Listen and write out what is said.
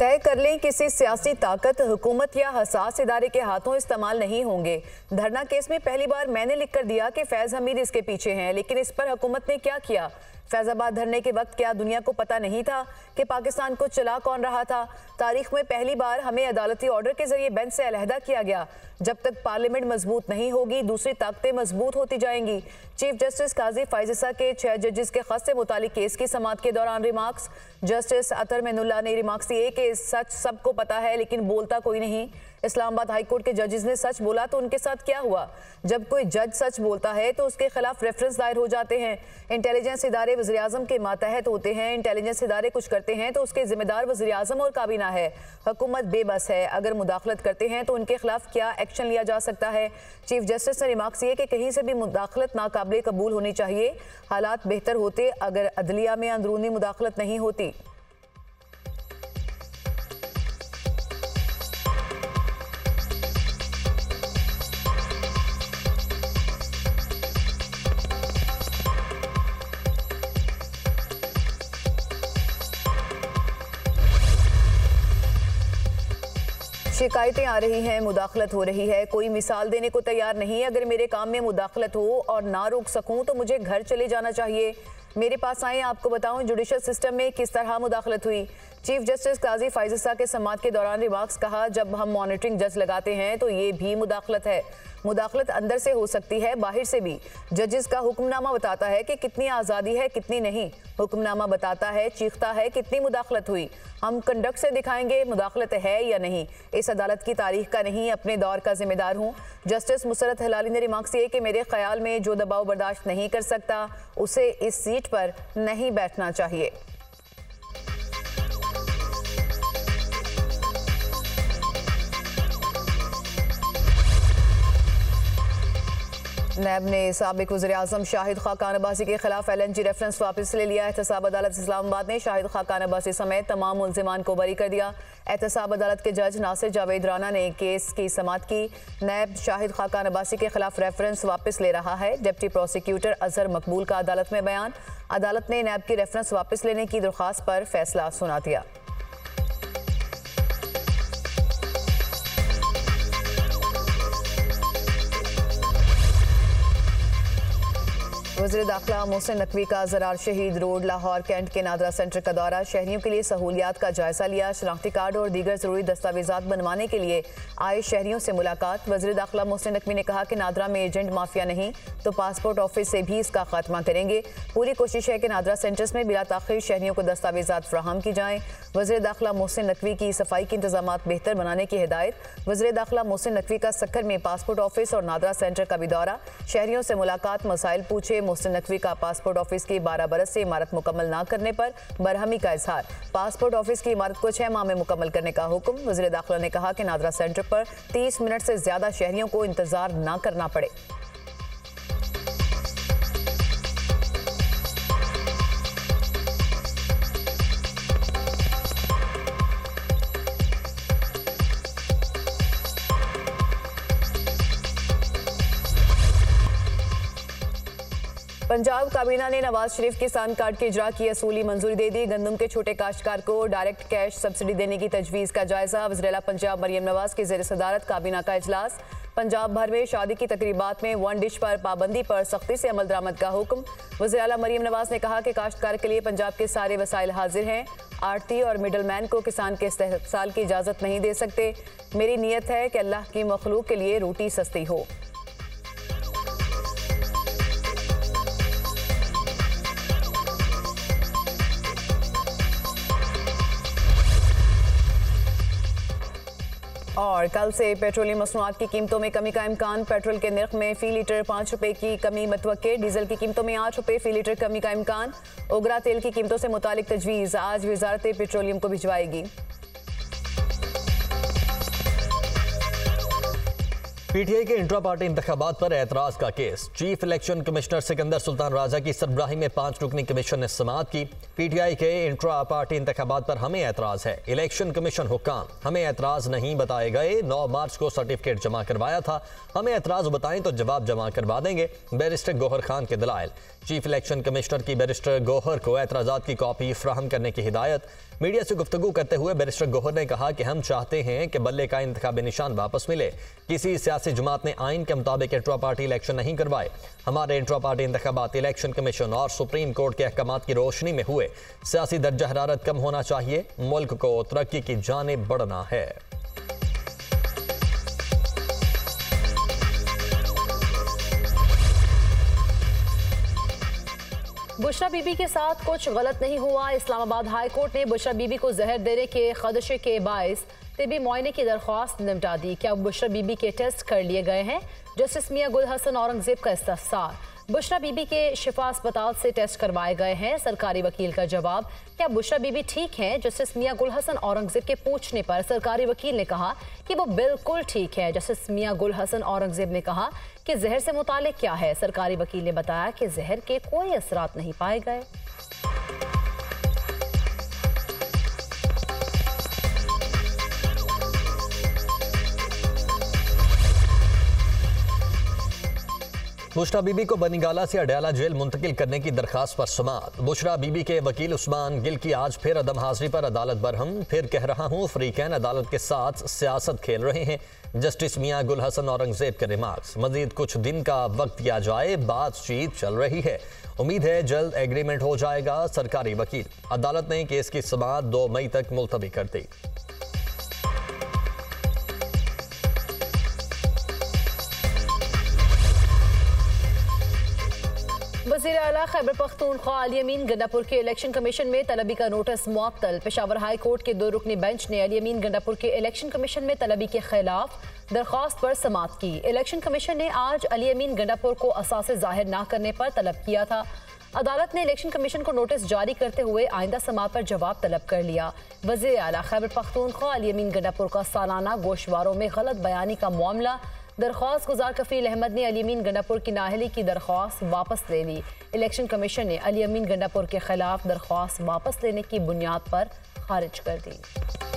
तय कर लें किसी सियासी ताकत, हुकूमत या हसास इदारे के हाथों इस्तेमाल नहीं होंगे। धरना केस में पहली बार मैंने लिखकर दिया कि फैज हमीद इसके पीछे हैं, लेकिन इस पर हुकूमत ने क्या किया? फैजाबाद धरने के वक्त क्या दुनिया को पता नहीं था कि पाकिस्तान को चला कौन रहा था? तारीख में पहली बार हमें अदालती ऑर्डर के जरिए बेंच से अलहदा किया गया। जब तक पार्लियामेंट मजबूत नहीं होगी, दूसरी ताकतें मजबूत होती जाएंगी। चीफ जस्टिस काजी फायजिसा के 6 जजेस के खत से मुतालिक केस की समाअत के दौरान रिमार्क्स। जस्टिस अतर मेनुल्लाह ने रिमार्क्स दिए कि सच सबको पता है लेकिन बोलता कोई नहीं। इस्लामाबाद हाई कोर्ट के जजेस ने सच बोला तो उनके साथ क्या हुआ? जब कोई जज सच बोलता है तो उसके खिलाफ रेफरेंस दायर हो जाते हैं। इंटेलिजेंस इदारे वज़ीर आज़म के मातहत होते हैं। इंटेलिजेंस इदारे कुछ करते हैं तो उसके जिम्मेदार वज़ीर आज़म और काबीना है। हुकूमत बेबस है। अगर मुदाखलत करते हैं तो उनके खिलाफ क्या एक्शन लिया जा सकता है? चीफ जस्टिस ने रिमार्क्स दिए कि कहीं से भी मुदाखलत नाकाबिले कबूल होनी चाहिए। हालात बेहतर होते अगर अदलिया में अंदरूनी मुदाखलत नहीं होती। शिकायतें आ रही हैं, मुदाखलत हो रही है, कोई मिसाल देने को तैयार नहीं। अगर मेरे काम में मुदाखलत हो और ना रोक सकूं तो मुझे घर चले जाना चाहिए। मेरे पास आए, आपको बताऊं जुडिशल सिस्टम में किस तरह मुदाखलत हुई। चीफ जस्टिस काजी फायजिसा के समाअत के दौरान रिमार्क्स कहा, जब हम मॉनिटरिंग जज लगाते हैं तो ये भी मुदाखलत है। मुदाखलत अंदर से हो सकती है, बाहर से भी। जजेस का हुक्मनामा बताता है कि कितनी आज़ादी है, कितनी नहीं। हुक्मनामा बताता है, चीखता है कितनी मुदाखलत हुई। हम कंडक्ट से दिखाएंगे मुदाखलत है या नहीं। इस अदालत की तारीख का नहीं, अपने दौर का जिम्मेदार हूँ। जस्टिस मुसरत हिलाली ने रिमार्क्स दिए कि मेरे ख्याल में जो दबाव बर्दाश्त नहीं कर सकता उसे इस सीट पर नहीं बैठना चाहिए। नैब ने साबिक वज़ीर आज़म शाहिद खाकान अब्बासी के खिलाफ LNG रेफरेंस वापस ले लिया। एहतसाब अदालत इस्लामाबाद ने शाहिद खाकान अब्बासी समेत तमाम मुल्ज़िमान को बरी कर दिया। एहतसाब अदालत के जज नासिर जावेद राना ने केस की समाअत की। नैब शाहिद खाकान अब्बासी के खिलाफ रेफरेंस वापस ले रहा है। डिप्टी प्रोसिक्यूटर अजहर मकबूल का अदालत में बयान। अदालत ने नैब की रेफरेंस वापस लेने की दरख्वास्त पर फैसला सुना दिया। वज़ीर दाखिला मोहसिन नकवी का ज़रार शहीद रोड लाहौर कैंट के नादरा सेंटर का दौरा। शहरियों के लिए सहूलियात का जायजा लिया। शनाख्ती कार्ड और दीगर ज़रूरी दस्तावेज़ात बनवाने के लिए आए शहरियों से मुलाकात। वज़ीर दाखिला मोहसिन नकवी ने कहा कि नादरा में एजेंट माफिया नहीं तो पासपोर्ट ऑफिस से भी इसका खात्मा करेंगे। पूरी कोशिश है कि नादरा सेंटर्स में बिला ताख़ीर शहरियों को दस्तावेज़ात फराहम की जाएँ। वज़ीर दाखिला मोहसिन नकवी की सफाई के इंतजामात बेहतर बनाने की हिदायत। वज़ीर दाखिला मोहसिन नकवी का सक्खर में पासपोर्ट ऑफिस और नादरा सेंटर का भी दौरा। शहरियों से मुलाकात, मसाइल पूछे। मोहसिन नकवी का पासपोर्ट ऑफिस की 12 बरस से इमारत मुकम्मल ना करने पर बरहमी का इजहार। पासपोर्ट ऑफिस की इमारत को 6 माह में मुकम्मल करने का हुक्म। वज़ीर दाखिला ने कहा कि नादरा सेंटर पर 30 मिनट से ज्यादा शहरियों को इंतजार ना करना पड़े। पंजाब काबीना ने नवाज शरीफ किसान कार्ड के इजरा की असूली मंजूरी दे दी। गंदम के छोटे काश्तकार को डायरेक्ट कैश सब्सिडी देने की तजवीज़ का जायजा। वज़ीर पंजाब मरियम नवाज की ज़ेर सदारत काबीना का इजलास। पंजाब भर में शादी की तकरीबात में वन डिश पर पाबंदी पर सख्ती से अमल दरामद का हुक्म। वज़ीर आला मरियम नवाज ने कहा कि काश्तकार के लिए पंजाब के सारे वसाइल हाजिर हैं। आड़ती और मिडल मैन को किसान के इस्तेहसाल की इजाज़त नहीं दे सकते। मेरी नीयत है कि अल्लाह की मखलूक के लिए रोटी सस्ती हो। और कल से पेट्रोलियम मसनूआत की कीमतों में कमी का इम्कान। पेट्रोल के नर्ख में फी लीटर 5 रुपये की कमी मतवक्के। डीजल की कीमतों में 8 रुपये फी लीटर कमी का इम्कान। उगरा तेल की कीमतों से मुतालिक तजवीज़ आज वजारत पेट्रोलियम को भिजवाएगी। पीटीआई के इंट्रा पार्टी इंतखाबात पर एतराज का केस। Chief election commissioner Sikandar Sultan Raja की सरबराही में 5 रुकनी कमीशन ने समाअत की। पीटीआई के इंट्रा पार्टी इंतखाबात पर हमें एतराज है, इलेक्शन कमीशन हुक्काम हमें एतराज नहीं बताए गए। 9 मार्च को सर्टिफिकेट जमा करवाया था, हमें एतराज बताएं तो जवाब जमा करवा देंगे। बैरिस्टर गौहर खान के दलाइल। चीफ इलेक्शन कमिश्नर की बैरिस्टर गौहर को एतराजात की कॉपी फ्राहम करने की हिदायत। मीडिया से गुफ्तगू करते हुए बैरिस्टर गौहर ने कहा कि हम चाहते हैं कि बल्ले का इंतखाबी निशान वापस मिले। किसी सियासी जमात ने आइन के मुताबिक इंट्रा पार्टी इलेक्शन नहीं करवाए। हमारे इंट्रा पार्टी इंतखाबात इलेक्शन कमीशन और सुप्रीम कोर्ट के अहकामात की रोशनी में हुए। सियासी दर्जा हरारत कम होना चाहिए, मुल्क को तरक्की की जानिब बढ़ना है। बुशरा बीबी के साथ कुछ गलत नहीं हुआ। इस्लामाबाद हाई कोर्ट ने बुशरा बीबी को जहर देने के खदशे के बायस तिबी मुआयने की दरख्वास्त निपटा दी। क्या बुशरा बीबी के टेस्ट कर लिए गए हैं? जस्टिस मियां गुल हसन औरंगजेब का इस्तफसार। बुशरा बीबी के शिफा अस्पताल से टेस्ट करवाए गए हैं, सरकारी वकील का जवाब। क्या बुशरा बीबी ठीक हैं? जस्टिस मियां गुल हसन औरंगजेब के पूछने पर सरकारी वकील ने कहा कि वो बिल्कुल ठीक है। जस्टिस मियां गुल हसन औरंगजेब ने कहा कि जहर से मुतालिक क्या है। सरकारी वकील ने बताया कि जहर के कोई असरात नहीं पाए गए। बुशरा बीबी को बनीगाला से अडयाला जेल मुंतकिल करने की दरखास्त पर समाअत। बुशरा बीबी के वकील उस्मान गिल की आज फिर अदम हाजिरी पर अदालत बरहम। फिर कह रहा हूं, फरीकैन अदालत के साथ सियासत खेल रहे हैं। जस्टिस मियां गुल हसन औरंगजेब के रिमार्क्स। मजीद कुछ दिन का वक्त दिया जाए, बातचीत चल रही है, उम्मीद है जल्द एग्रीमेंट हो जाएगा। सरकारी वकील। अदालत ने केस की समाअत 2 मई तक मुलतवी कर दी। वज़ीर आला खैबर पख्तूनख्वा अली अमीन गंडापुर के इलेक्शन कमीशन में तलबी का नोटिस मुअत्तल। पेशावर हाई कोर्ट के 2 रुकनी बेंच ने अली अमीन गंडापुर के इलेक्शन कमीशन में तलबी के खिलाफ दरख्वास्त पर समाअत की। इलेक्शन कमीशन ने आज अली अमीन गंडापुर को असासे जाहिर न करने पर तलब किया था। अदालत ने इलेक्शन कमीशन को नोटिस जारी करते हुए आइंदा समाअत पर जवाब तलब कर लिया। वज़ीर आला खैबर पख्तूनख्वा अली अमीन गंडापुर का सालाना गोशवारों में गलत बयानी का मामला। दरख्वास्त गुजार कफील अहमद ने अली अमीन गंडापुर की नाअहली की दरख्वास्त वापस ले ली। इलेक्शन कमीशन ने अली अमीन गंडापुर के खिलाफ दरख्वास्त वापस लेने की बुनियाद पर खारिज कर दी।